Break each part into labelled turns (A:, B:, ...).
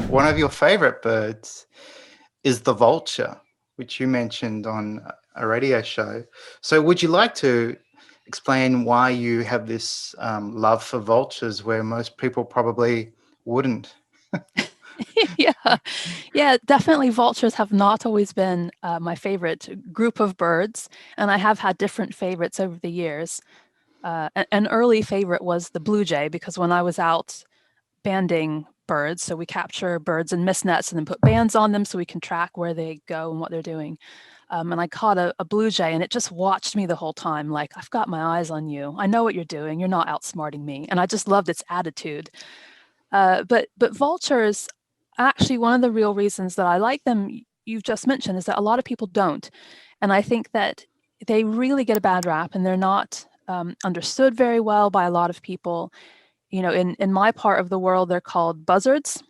A: one of your favorite birds is the vulture, which you mentioned on a radio show. So, would you like to explain why you have this love for vultures where most people probably wouldn't?
B: Yeah, yeah, definitely vultures have not always been my favorite group of birds, and I have had different favorites over the years. An early favorite was the blue jay because when I was out banding birds, so we capture birds in mist nets and then put bands on them so we can track where they go and what they're doing. And I caught a blue jay and it just watched me the whole time, like, I've got my eyes on you. I know what you're doing. You're not outsmarting me. And I just loved its attitude. But vultures, actually, one of the real reasons that I like them, you've just mentioned, is that a lot of people don't, and I think that they really get a bad rap, and they're not understood very well by a lot of people. You know, in my part of the world, they're called buzzards.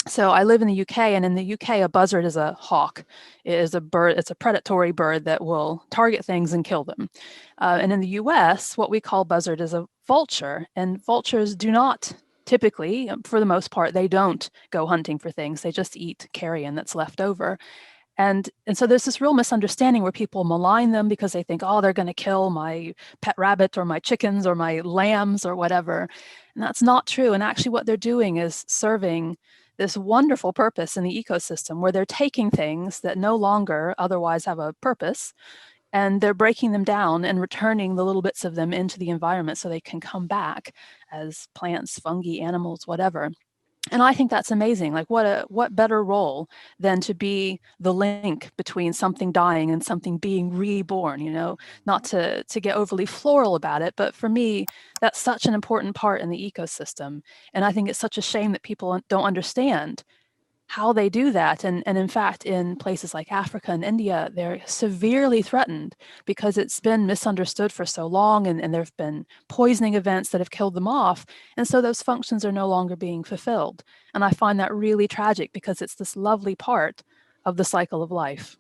B: So I live in the UK, and in the UK, a buzzard is a hawk. It is a bird. It's a predatory bird that will target things and kill them. And in the US, what we call buzzard is a vulture, and vultures do not typically, for the most part, they don't go hunting for things. They just eat carrion that's left over. And so there's this real misunderstanding where people malign them because they think, oh, they're going to kill my pet rabbit or my chickens or my lambs or whatever. And that's not true. And actually, what they're doing is serving this wonderful purpose in the ecosystem where they're taking things that no longer otherwise have a purpose and they're breaking them down and returning the little bits of them into the environment so they can come back as plants, fungi, animals, whatever. And I think that's amazing. Like, what better role than to be the link between something dying and something being reborn, you know, not to get overly floral about it, but for me, that's such an important part in the ecosystem. And I think it's such a shame that people don't understand how they do that. And in fact, in places like Africa and India, they're severely threatened because it's been misunderstood for so long, and there have been poisoning events that have killed them off. And so those functions are no longer being fulfilled. And I find that really tragic because it's this lovely part of the cycle of life.